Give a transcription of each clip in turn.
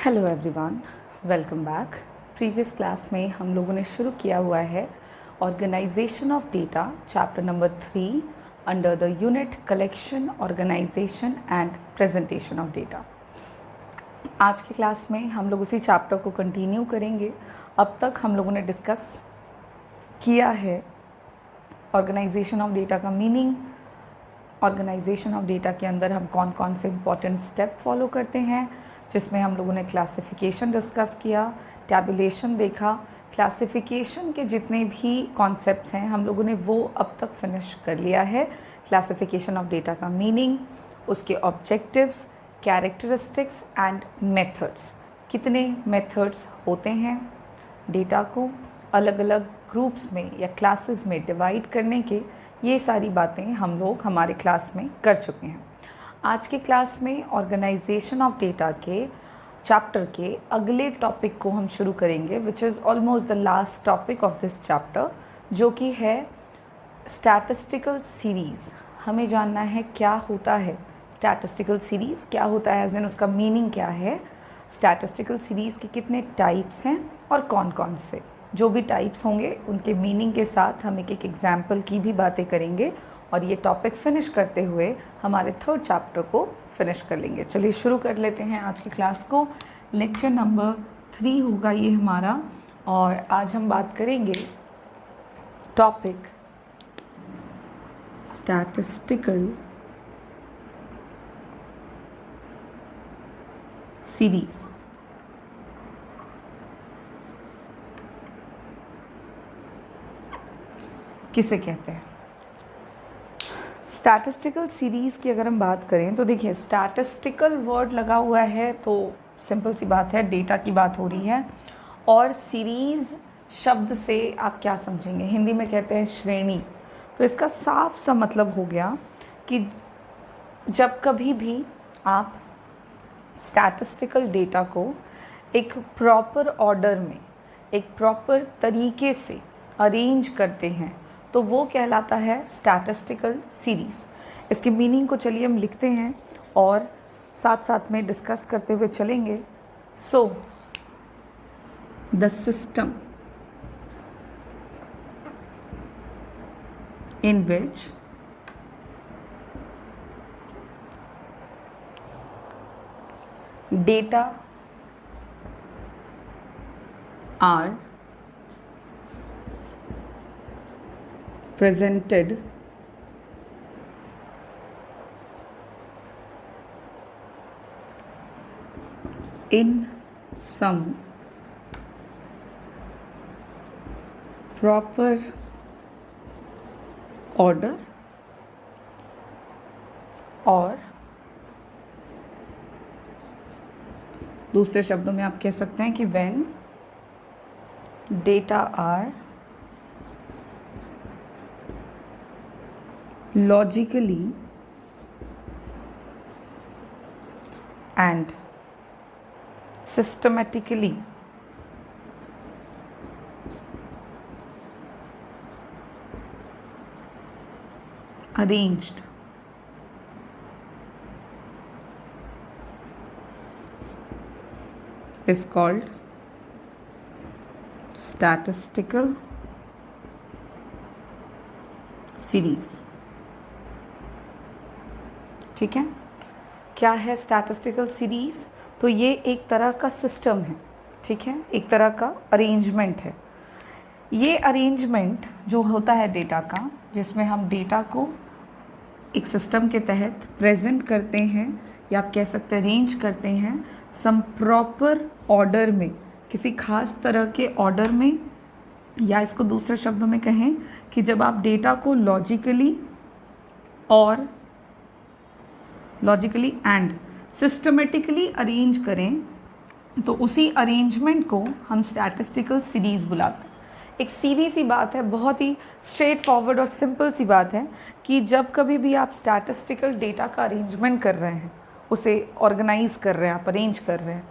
Hello everyone, welcome back. Previous class में हम लोगों ने शुरू किया हुआ है organisation of data, chapter number 3 under the unit collection, organisation and presentation of data. आज की क्लास में हम लोग उसी चैप्टर को कंटिन्यू करेंगे। अब तक हम लोगों ने डिस्कस किया है ऑर्गेनाइजेशन ऑफ डेटा का मीनिंग, ऑर्गेनाइजेशन ऑफ डेटा के अंदर हम कौन कौन से इम्पॉर्टेंट स्टेप फॉलो करते हैं, जिसमें हम लोगों ने क्लासिफिकेशन डिस्कस किया, टैबुलेशन देखा। क्लासिफिकेशन के जितने भी कॉन्सेप्ट्स हैं हम लोगों ने वो अब तक फिनिश कर लिया है। क्लासिफिकेशन ऑफ डेटा का मीनिंग, उसके ऑब्जेक्टिव्स, कैरेक्टरिस्टिक्स एंड मेथड्स। कितने मेथड्स होते हैं डेटा को अलग अलग ग्रुप्स में या क्लासेस में डिवाइड करने के, ये सारी बातें हम लोग हमारे क्लास में कर चुके हैं। आज के क्लास में ऑर्गेनाइजेशन ऑफ डेटा के चैप्टर के अगले टॉपिक को हम शुरू करेंगे, which is almost the last topic of this chapter, जो कि है स्टैटिस्टिकल सीरीज़। हमें जानना है क्या होता है स्टैटिस्टिकल सीरीज़, क्या होता है, एज इन उसका मीनिंग क्या है, स्टैटिस्टिकल सीरीज़ के कितने टाइप्स हैं और कौन कौन से। जो भी टाइप्स होंगे उनके मीनिंग के साथ हम एक एग्जाम्पल की भी बातें करेंगे और ये टॉपिक फिनिश करते हुए हमारे थर्ड चैप्टर को फिनिश कर लेंगे। चलिए शुरू कर लेते हैं आज की क्लास को। लेक्चर नंबर 3 होगा ये हमारा, और आज हम बात करेंगे टॉपिक स्टैटिस्टिकल सीरीज़। किसे कहते हैं स्टैटिस्टिकल सीरीज़ की? अगर हम बात करें तो देखिए, स्टैटिस्टिकल वर्ड लगा हुआ है तो सिंपल सी बात है, डेटा की बात हो रही है। और सीरीज़ शब्द से आप क्या समझेंगे? हिंदी में कहते हैं श्रेणी। तो इसका साफ सा मतलब हो गया कि जब कभी भी आप स्टैटिस्टिकल डेटा को एक प्रॉपर ऑर्डर में, एक प्रॉपर तरीके से अरेंज करते हैं तो वो कहलाता है स्टैटिस्टिकल सीरीज़। इसके मीनिंग को चलिए हम लिखते हैं और साथ साथ में डिस्कस करते हुए चलेंगे। So the system in which data are presented in some proper order, और दूसरे शब्दों में आप कह सकते हैं कि when data are logically and systematically arranged is called statistical series। ठीक है, क्या है स्टैटिस्टिकल सीरीज़? तो ये एक तरह का सिस्टम है, ठीक है, एक तरह का अरेंजमेंट है। ये अरेंजमेंट जो होता है डेटा का, जिसमें हम डेटा को एक सिस्टम के तहत प्रेजेंट करते हैं, या आप कह सकते हैं अरेंज करते हैं सम प्रॉपर ऑर्डर में, किसी खास तरह के ऑर्डर में, या इसको दूसरे शब्दों में कहें कि जब आप डेटा को लॉजिकली एंड सिस्टमेटिकली अरेंज करें तो उसी अरेंजमेंट को हम स्टैटिस्टिकल सीरीज़ बुलाते हैं। एक सीधी सी बात है, बहुत ही स्ट्रेट फॉरवर्ड और सिंपल सी बात है कि जब कभी भी आप स्टैटिस्टिकल डेटा का अरेंजमेंट कर रहे हैं, उसे ऑर्गेनाइज कर रहे हैं, आप अरेंज कर रहे हैं,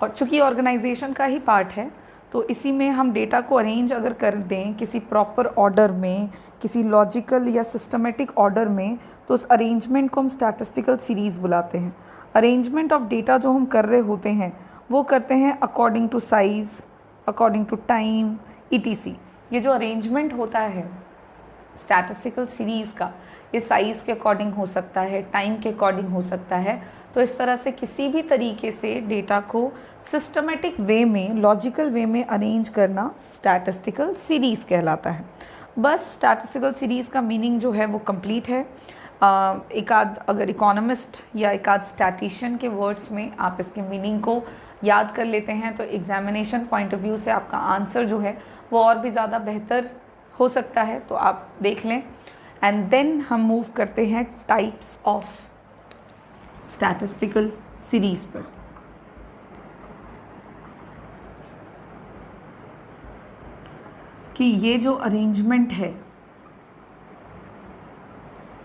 और चूँकि ऑर्गेनाइजेशन का ही पार्ट है तो इसी में हम डेटा को अरेंज अगर कर दें किसी प्रॉपर ऑर्डर में, किसी लॉजिकल या सिस्टमेटिक ऑर्डर में, तो उस अरेंजमेंट को हम स्टैटिस्टिकल सीरीज़ बुलाते हैं। अरेंजमेंट ऑफ डेटा जो हम कर रहे होते हैं वो करते हैं according to size, according to time, ETC। ये जो अरेंजमेंट होता है स्टैटिस्टिकल सीरीज़ का, ये साइज़ के अकॉर्डिंग हो सकता है, टाइम के अकॉर्डिंग हो सकता है। तो इस तरह से किसी भी तरीके से डेटा को सिस्टमेटिक वे में, लॉजिकल वे में अरेंज करना स्टैटिस्टिकल सीरीज़ कहलाता है। बस स्टैटिस्टिकल सीरीज़ का मीनिंग जो है वो कंप्लीट है। एक आध अगर इकोनॉमिस्ट या एक आध स्टैटिशियन के वर्ड्स में आप इसके मीनिंग को याद कर लेते हैं तो एग्जामिनेशन पॉइंट ऑफ व्यू से आपका आंसर जो है वो और भी ज़्यादा बेहतर हो सकता है, तो आप देख लें। एंड देन हम मूव करते हैं टाइप्स ऑफ स्टैटिस्टिकल सीरीज़ पर। कि ये जो अरेंजमेंट है,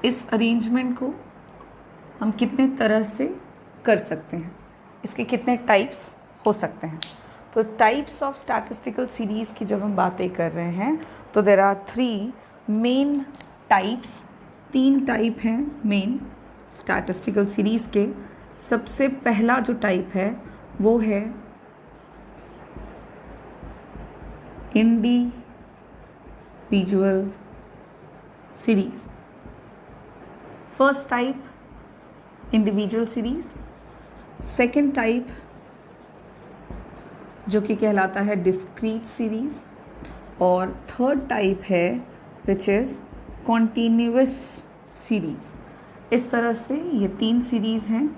इस अरेंजमेंट को हम कितने तरह से कर सकते हैं, इसके कितने टाइप्स हो सकते हैं। तो टाइप्स ऑफ स्टैटिस्टिकल सीरीज़ की जब हम बातें कर रहे हैं तो there are 3 main types. 3 type हैं मेन स्टैटिस्टिकल सीरीज़ के। सबसे पहला जो टाइप है वो है individual series. First type individual series. Second type जो कि कहलाता है डिस्क्रीट सीरीज़। और थर्ड टाइप है विच इज़ कॉन्टीन्यूअस सीरीज़। इस तरह से ये 3 सीरीज़ हैं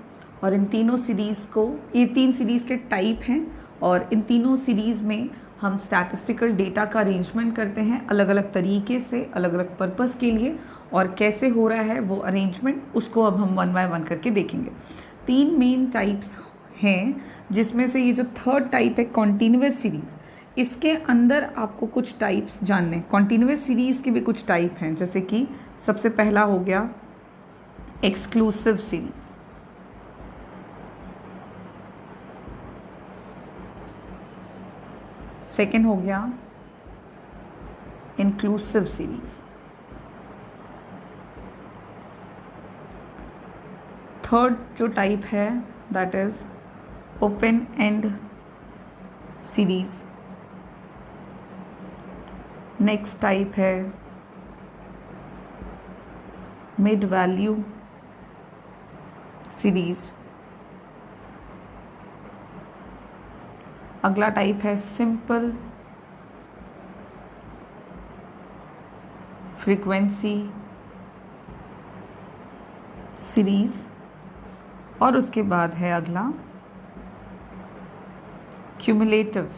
और इन तीनों सीरीज़ को, ये 3 सीरीज़ के टाइप हैं और इन तीनों सीरीज़ में हम स्टैटिस्टिकल डेटा का अरेंजमेंट करते हैं अलग अलग तरीके से, अलग अलग पर्पस के लिए। और कैसे हो रहा है वो अरेंजमेंट, उसको अब हम 1 बाय 1 करके देखेंगे। 3 मेन टाइप्स हैं जिसमें से ये जो थर्ड टाइप है कॉन्टीन्यूअस सीरीज़, इसके अंदर आपको कुछ टाइप्स जानने। कॉन्टीन्यूअस सीरीज़ के भी कुछ टाइप हैं, जैसे कि सबसे पहला हो गया एक्सक्लूसिव सीरीज़। सेकेंड हो गया इंक्लूसिव सीरीज़। थर्ड जो टाइप है that is open and series. Next type है मिड वैल्यू सीरीज़। अगला टाइप है सिंपल फ्रीक्वेंसी सीरीज़। और उसके बाद है अगला क्यूमुलेटिव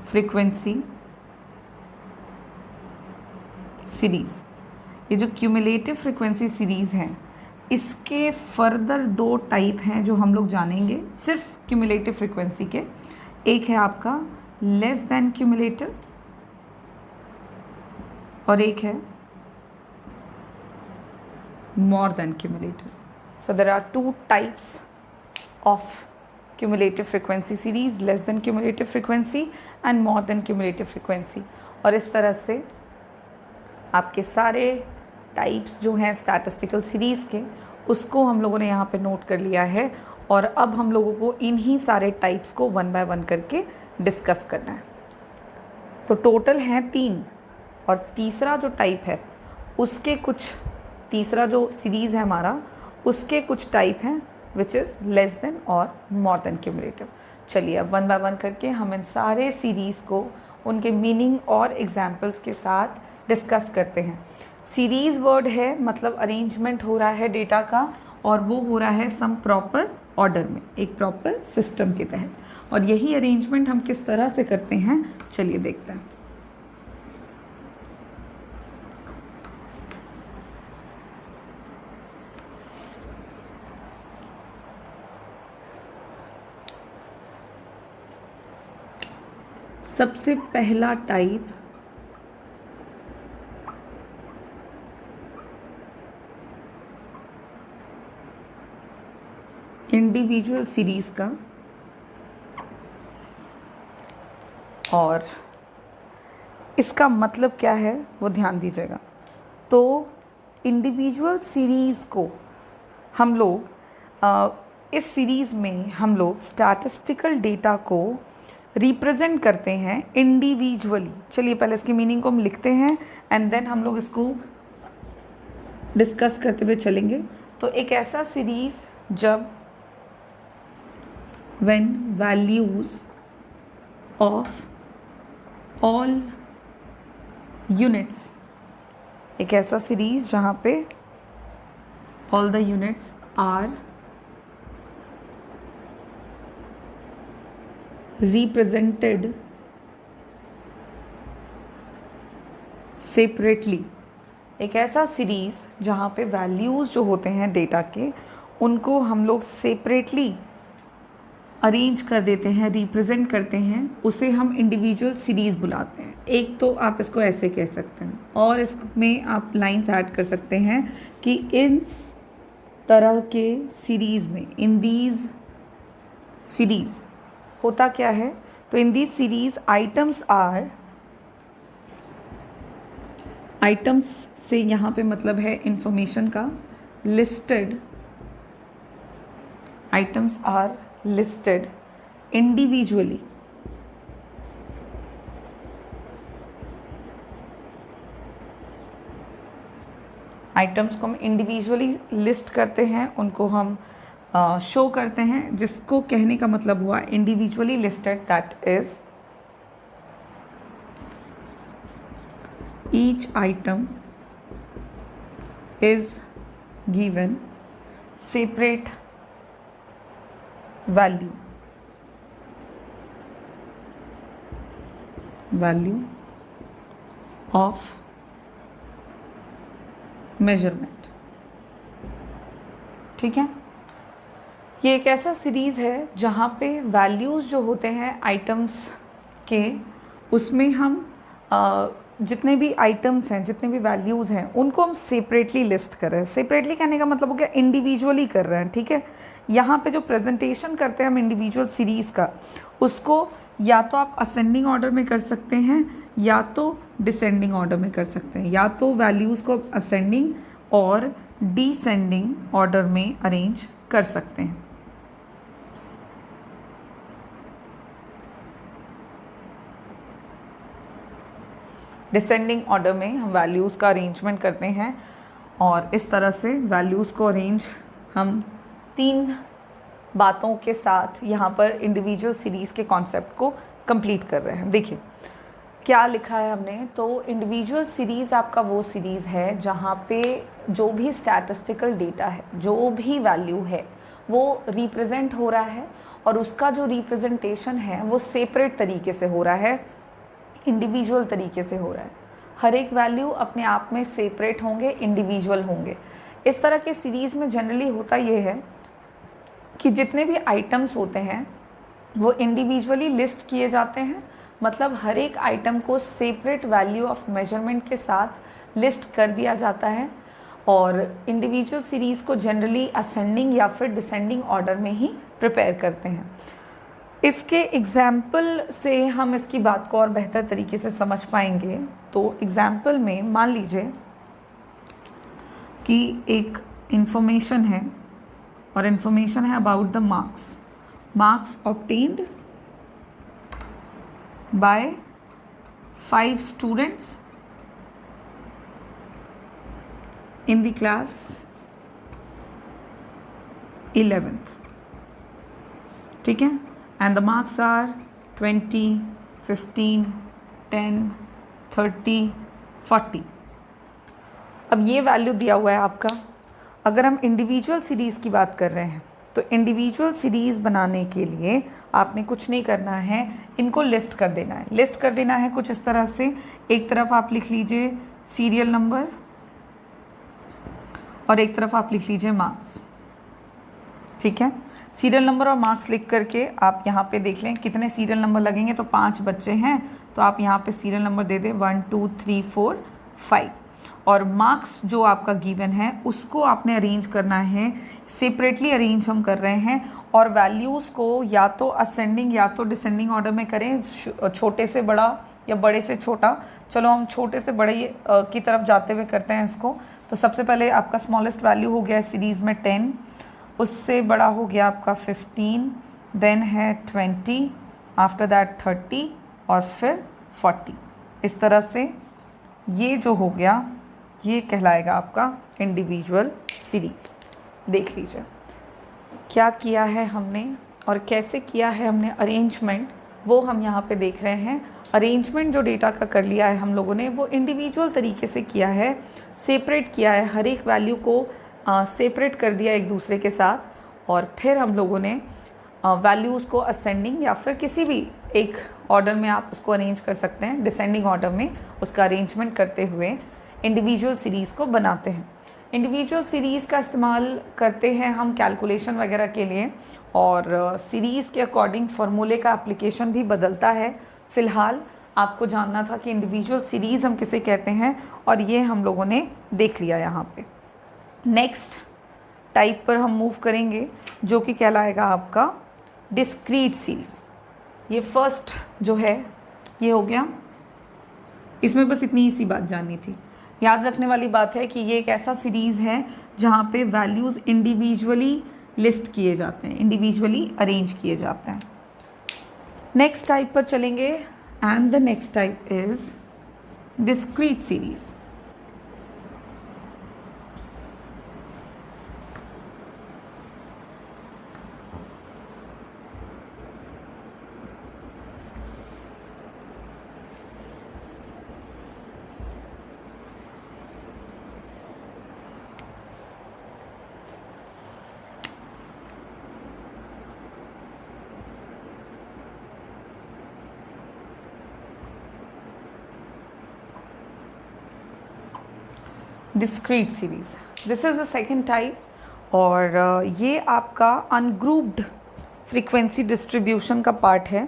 फ्रीक्वेंसी सीरीज़। ये जो क्यूमुलेटिव फ्रीक्वेंसी सीरीज़ हैं, इसके फर्दर 2 टाइप हैं जो हम लोग जानेंगे सिर्फ क्यूमुलेटिव फ्रीक्वेंसी के। एक है आपका लेस देन क्यूमुलेटिव और एक है more than cumulative. So there are 2 types of cumulative frequency series, less than cumulative frequency and more than cumulative frequency. और इस तरह से आपके सारे टाइप्स जो हैं स्टैटिस्टिकल सीरीज़ के, उसको हम लोगों ने यहाँ पे नोट कर लिया है। और अब हम लोगों को इन्हीं सारे टाइप्स को 1 बाय 1 करके डिस्कस करना है। तो टोटल हैं 3 और तीसरा जो टाइप है उसके कुछ, तीसरा जो सीरीज़ है हमारा, उसके कुछ टाइप हैं विच इज़ लेस देन और मोर देन क्यूमुलेटिव। चलिए अब 1 बाय 1 करके हम इन सारे सीरीज़ को उनके मीनिंग और एग्जाम्पल्स के साथ डिस्कस करते हैं। सीरीज़ वर्ड है मतलब अरेंजमेंट हो रहा है डेटा का, और वो हो रहा है सम प्रॉपर ऑर्डर में, एक प्रॉपर सिस्टम के तहत। और यही अरेंजमेंट हम किस तरह से करते हैं, चलिए देखते हैं। सबसे पहला टाइप इंडिविजुअल सीरीज़ का, और इसका मतलब क्या है वो ध्यान दीजिएगा। तो इंडिविजुअल सीरीज़ को हम लोग इस सीरीज़ में हम लोग स्टैटिस्टिकल डेटा को रिप्रेजेंट करते हैं इंडिविजुअली। चलिए पहले इसकी मीनिंग को हम लिखते हैं एंड देन हम लोग इसको डिस्कस करते हुए चलेंगे। तो एक ऐसा सीरीज़ जब when values of all units, एक ऐसा सीरीज़ जहाँ पे all the units are represented separately, एक ऐसा सीरीज़ जहाँ पे वैल्यूज़ जो होते हैं डेटा के उनको हम लोग सेपरेटली अरेंज कर देते हैं, रिप्रेजेंट करते हैं, उसे हम इंडिविजुअल सीरीज़ बुलाते हैं। एक तो आप इसको ऐसे कह सकते हैं और इसमें आप लाइंस ऐड कर सकते हैं कि इन तरह के सीरीज़ में, इन दीज सीरीज़ होता क्या है। तो इन दिस सीरीज आइटम्स से यहाँ पे मतलब है इंफॉर्मेशन का, listed items are listed individually. Items को हम इंडिविजुअली लिस्ट करते हैं, उनको हम शो करते हैं, जिसको कहने का मतलब हुआ individually listed, that is each item is given separate value of measurement. ठीक है, ये एक ऐसा सीरीज़ है जहाँ पे वैल्यूज़ जो होते हैं आइटम्स के, उसमें हम जितने भी आइटम्स हैं, जितने भी वैल्यूज़ हैं, उनको हम सेपरेटली लिस्ट कर रहे हैं। सेपरेटली कहने का मतलब हो गया इंडिविजुअली कर रहे हैं। ठीक है, यहाँ पे जो प्रेजेंटेशन करते हैं हम इंडिविजुअल सीरीज़ का, उसको या तो आप असेंडिंग ऑर्डर में कर सकते हैं या तो डिसेंडिंग ऑर्डर में कर सकते हैं, या तो वैल्यूज़ को असेंडिंग और डिसेंडिंग ऑर्डर में अरेंज कर सकते हैं। डिसेंडिंग ऑर्डर में हम वैल्यूज़ का अरेंजमेंट करते हैं और इस तरह से वैल्यूज़ को अरेंज हम 3 बातों के साथ यहाँ पर इंडिविजुअल सीरीज़ के कॉन्सेप्ट को कंप्लीट कर रहे हैं। देखिए क्या लिखा है हमने। तो इंडिविजुअल सीरीज़ आपका वो सीरीज़ है जहाँ पे जो भी स्टैटिस्टिकल डेटा है, जो भी वैल्यू है, वो रिप्रेजेंट हो रहा है और उसका जो रिप्रेजेंटेशन है वो सेपरेट तरीके से हो रहा है, इंडिविजुअल तरीके से हो रहा है। हर एक वैल्यू अपने आप में सेपरेट होंगे, इंडिविजुअल होंगे। इस तरह के सीरीज़ में जनरली होता ये है कि जितने भी आइटम्स होते हैं वो इंडिविजुअली लिस्ट किए जाते हैं, मतलब हर एक आइटम को सेपरेट वैल्यू ऑफ मेजरमेंट के साथ लिस्ट कर दिया जाता है और इंडिविजुअल सीरीज़ को जनरली असेंडिंग या फिर डिसेंडिंग ऑर्डर में ही प्रिपेयर करते हैं। इसके एग्जाम्पल से हम इसकी बात को और बेहतर तरीके से समझ पाएंगे। तो एग्जाम्पल में मान लीजिए कि एक इंफॉर्मेशन है और इंफॉर्मेशन है about the marks obtained by 5 students in the class 11th। ठीक है, and the marks are 20, 15, 10, 30, 40। अब ये वैल्यू दिया हुआ है आपका। अगर हम इंडिविजुअल सीरीज़ की बात कर रहे हैं तो इंडिविजुअल सीरीज़ बनाने के लिए आपने कुछ नहीं करना है, इनको लिस्ट कर देना है। लिस्ट कर देना है कुछ इस तरह से, एक तरफ आप लिख लीजिए सीरियल नंबर और एक तरफ आप लिख लीजिए मार्क्स। ठीक है, सीरियल नंबर और मार्क्स लिख करके आप यहाँ पे देख लें कितने सीरियल नंबर लगेंगे। तो 5 बच्चे हैं तो आप यहाँ पे सीरियल नंबर दे दें 1 2 3 4 5 और मार्क्स जो आपका गिवन है उसको आपने अरेंज करना है, सेपरेटली अरेंज हम कर रहे हैं और वैल्यूज़ को या तो असेंडिंग या तो डिसेंडिंग ऑर्डर में करें, छोटे से बड़ा या बड़े से छोटा। चलो हम छोटे से बड़े की तरफ जाते हुए करते हैं इसको। तो सबसे पहले आपका स्मॉलेस्ट वैल्यू हो गया सीरीज़ में 10 उससे बड़ा हो गया आपका 15, देन है 20, आफ्टर दैट 30 और फिर 40। इस तरह से ये जो हो गया ये कहलाएगा आपका इंडिविजुअल सीरीज़। देख लीजिए क्या किया है हमने और कैसे किया है हमने अरेंजमेंट, वो हम यहाँ पे देख रहे हैं। अरेंजमेंट जो डेटा का कर लिया है हम लोगों ने वो इंडिविजुअल तरीके से किया है, सेपरेट किया है, हर एक वैल्यू को सेपरेट कर दिया एक दूसरे के साथ, और फिर हम लोगों ने वैल्यूज़ को असेंडिंग या फिर किसी भी एक ऑर्डर में आप उसको अरेंज कर सकते हैं, डिसेंडिंग ऑर्डर में उसका अरेंजमेंट करते हुए इंडिविजुअल सीरीज़ को बनाते हैं। इंडिविजुअल सीरीज़ का इस्तेमाल करते हैं हम कैलकुलेशन वगैरह के लिए, और सीरीज़ के अकॉर्डिंग फार्मूले का एप्लीकेशन भी बदलता है। फ़िलहाल आपको जानना था कि इंडिविजुअल सीरीज़ हम किसे कहते हैं, और ये हम लोगों ने देख लिया यहाँ पे। नेक्स्ट टाइप पर हम मूव करेंगे जो कि कहलाएगा आपका डिस्क्रीट सीरीज़। ये फर्स्ट जो है ये हो गया। इसमें बस इतनी सी बात जाननी थी। याद रखने वाली बात है कि ये एक ऐसा सीरीज़ है जहाँ पे वैल्यूज़ इंडिविजुअली लिस्ट किए जाते हैं, इंडिविजुअली अरेंज किए जाते हैं। नेक्स्ट टाइप पर चलेंगे, and the next type is discrete series. Discrete series, this is the second type, और ये आपका अनग्रुप्ड फ्रीक्वेंसी डिस्ट्रीब्यूशन का पार्ट है।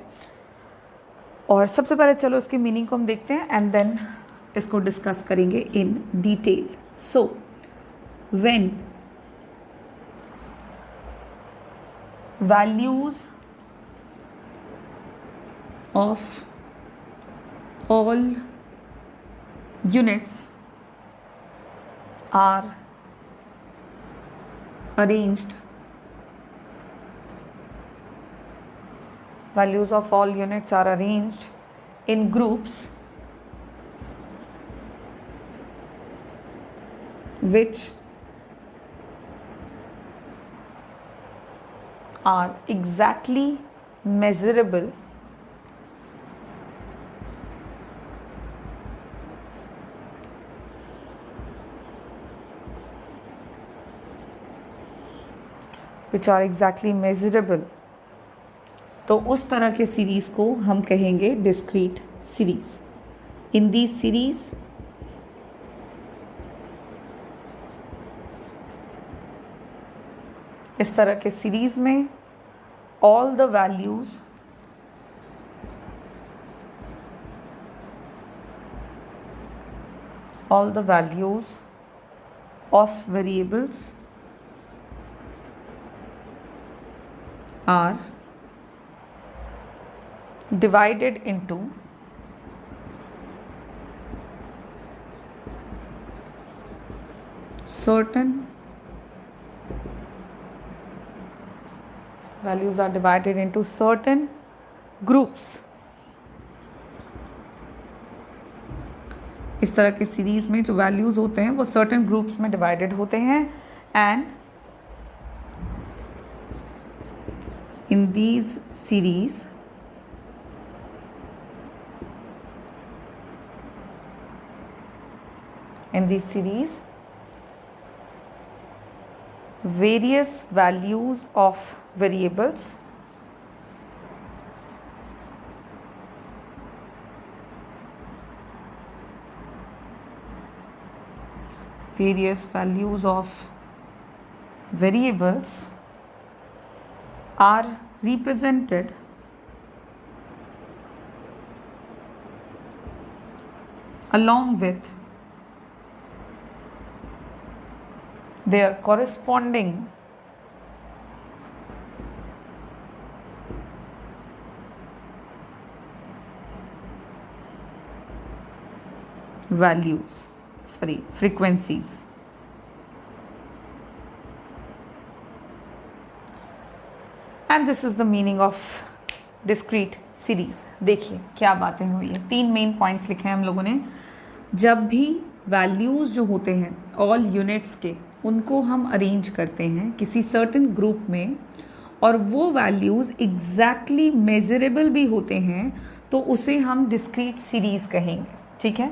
और सबसे पहले चलो इसके मीनिंग को हम देखते हैं एंड देन इसको डिस्कस करेंगे in detail. So when values of all units are arranged, values of all units are arranged in groups which are exactly measurable which are exactly measurable, तो उस तरह के सीरीज़ को हम कहेंगे डिस्क्रीट सीरीज़। इन दी series इस तरह के सीरीज़ में all the values of variables are divided into certain groups। इस तरह के सीरीज़ में जो वैल्यूज़ होते हैं वो सर्टेन ग्रुप्स में डिवाइडेड होते हैं, and in these series various values of variables are represented along with their corresponding frequencies। And this is the meaning of discrete series. देखिए क्या बातें हुई है, 3 मेन पॉइंट्स लिखे हैं हम लोगों ने। जब भी वैल्यूज़ जो होते हैं ऑल यूनिट्स के, उनको हम अरेंज करते हैं किसी सर्टेन ग्रुप में, और वो वैल्यूज़ एग्जैक्टली मेजरेबल भी होते हैं, तो उसे हम डिस्क्रीट सीरीज़ कहेंगे। ठीक है,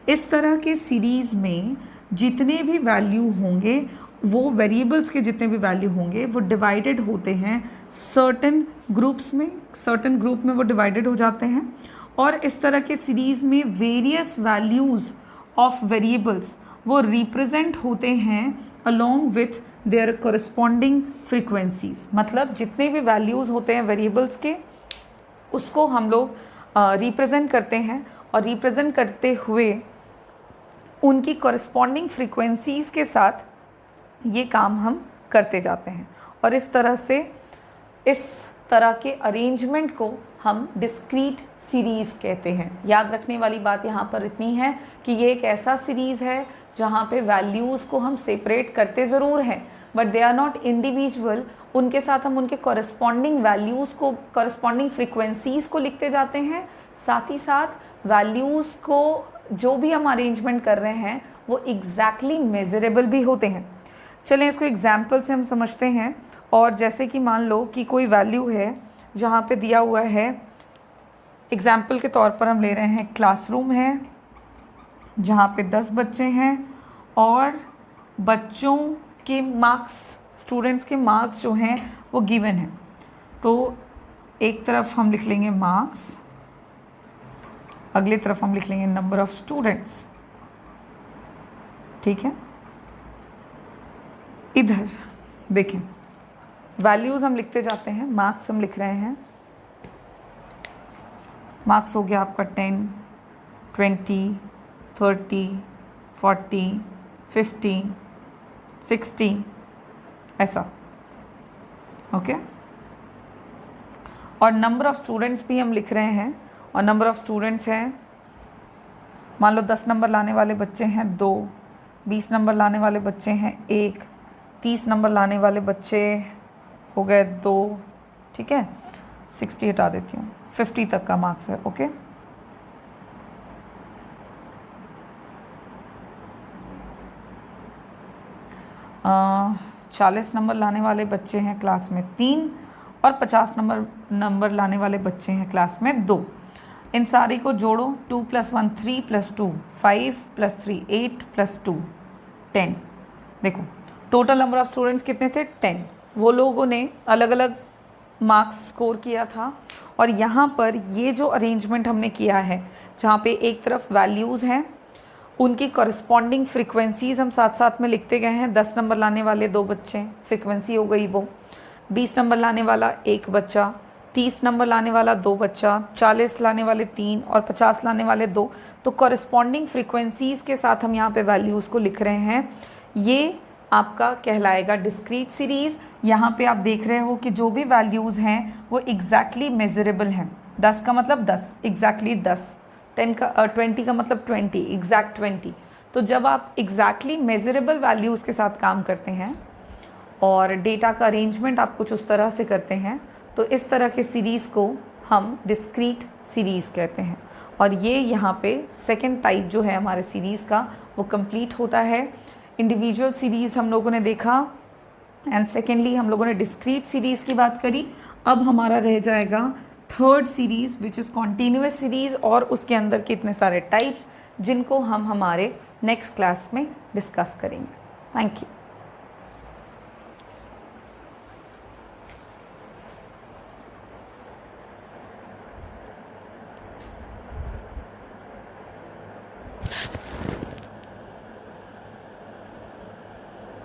इस तरह के सीरीज़ में जितने भी वैल्यू होंगे, वो वेरिएबल्स के जितने भी वैल्यू होंगे, वो डिवाइडेड होते हैं सर्टेन ग्रुप्स में, सर्टेन ग्रुप में वो डिवाइडेड हो जाते हैं। और इस तरह के सीरीज़ में वेरियस वैल्यूज़ ऑफ वेरिएबल्स वो रिप्रेजेंट होते हैं along with their corresponding frequencies. मतलब जितने भी वैल्यूज़ होते हैं वेरिएबल्स के, उसको हम लोग रिप्रेजेंट करते हैं, और रिप्रेजेंट करते हुए उनकी कोरिस्पॉन्डिंग फ्रीक्वेंसीज के साथ ये काम हम करते जाते हैं। और इस तरह के अरेंजमेंट को हम डिस्क्रीट सीरीज़ कहते हैं। याद रखने वाली बात यहाँ पर इतनी है कि ये एक ऐसा सीरीज़ है जहाँ पे वैल्यूज़ को हम सेपरेट करते ज़रूर हैं, but they are not individual. उनके साथ हम उनके कॉरस्पॉन्डिंग वैल्यूज़ को, कॉरस्पॉन्डिंग फ्रीक्वेंसीज़ को लिखते जाते हैं। साथ ही साथ वैल्यूज़ को जो भी हम अरेंजमेंट कर रहे हैं वो एग्जैक्टली मेजरेबल भी होते हैं। चलें इसको एग्जाम्पल से हम समझते हैं। और जैसे कि मान लो कि कोई वैल्यू है जहाँ पे दिया हुआ है, एग्जाम्पल के तौर पर हम ले रहे हैं क्लासरूम है जहाँ पे 10 बच्चे हैं, और बच्चों के मार्क्स, स्टूडेंट्स के मार्क्स जो हैं वो गिवन है। तो एक तरफ हम लिख लेंगे मार्क्स, अगली तरफ हम लिख लेंगे नंबर ऑफ स्टूडेंट्स। ठीक है, इधर देखें वैल्यूज़ हम लिखते जाते हैं। मार्क्स हम लिख रहे हैं, मार्क्स हो गया आपका 10, 20, 30, 40, 50, 60, ऐसा। ओके, और नंबर ऑफ़ स्टूडेंट्स भी हम लिख रहे हैं, और नंबर ऑफ़ स्टूडेंट्स हैं, मान लो 10 नंबर लाने वाले बच्चे हैं 2, 20 नंबर लाने वाले बच्चे हैं 1, 30 नंबर लाने वाले बच्चे हो गए 2। ठीक है, 60 हटा देती हूँ, 50 तक का मार्क्स है। ओके, आ, 40 नंबर लाने वाले बच्चे हैं क्लास में 3, और 50 नंबर लाने वाले बच्चे हैं क्लास में 2। इन सारे को जोड़ो, 2 + 1 3 + 2 5 + 3 8 + 2 10। देखो टोटल नंबर ऑफ़ स्टूडेंट्स कितने थे? 10। वो लोगों ने अलग अलग मार्क्स स्कोर किया था। और यहाँ पर ये जो अरेंजमेंट हमने किया है, जहाँ पे एक तरफ वैल्यूज़ हैं, उनकी कॉरस्पॉन्डिंग फ्रीक्वेंसीज़ हम साथ साथ में लिखते गए हैं। 10 नंबर लाने वाले 2 बच्चे, फ्रीक्वेंसी हो गई वो। 20 नंबर लाने वाला 1 बच्चा, 30 नंबर लाने वाला 2 बच्चा, 40 लाने वाले 3, और 50 लाने वाले 2। तो कॉरस्पॉन्डिंग फ्रीक्वेंसीज़ के साथ हम यहाँ पे वैल्यूज़ को लिख रहे हैं। ये आपका कहलाएगा डिस्क्रीट सीरीज़। यहाँ पे आप देख रहे हो कि जो भी वैल्यूज़ हैं वो एग्जैक्टली मेजरेबल हैं। 10 का मतलब 10, एग्जैक्टली 10। 20 का मतलब 20, एग्जैक्ट 20। तो जब आप एग्जैक्टली मेजरेबल वैल्यूज़ के साथ काम करते हैं और डेटा का अरेंजमेंट आप कुछ उस तरह से करते हैं, तो इस तरह के सीरीज़ को हम डिस्क्रीट सीरीज़ कहते हैं। और ये यहाँ पे सेकेंड टाइप जो है हमारे सीरीज़ का, वो कंप्लीट होता है। इंडिविजुअल सीरीज़ हम लोगों ने देखा, एंड सेकेंडली हम लोगों ने डिस्क्रीट सीरीज़ की बात करी। अब हमारा रह जाएगा third series which is continuous series, और उसके अंदर कितने सारे टाइप्स, जिनको हम हमारे नेक्स्ट क्लास में डिस्कस करेंगे। Thank you.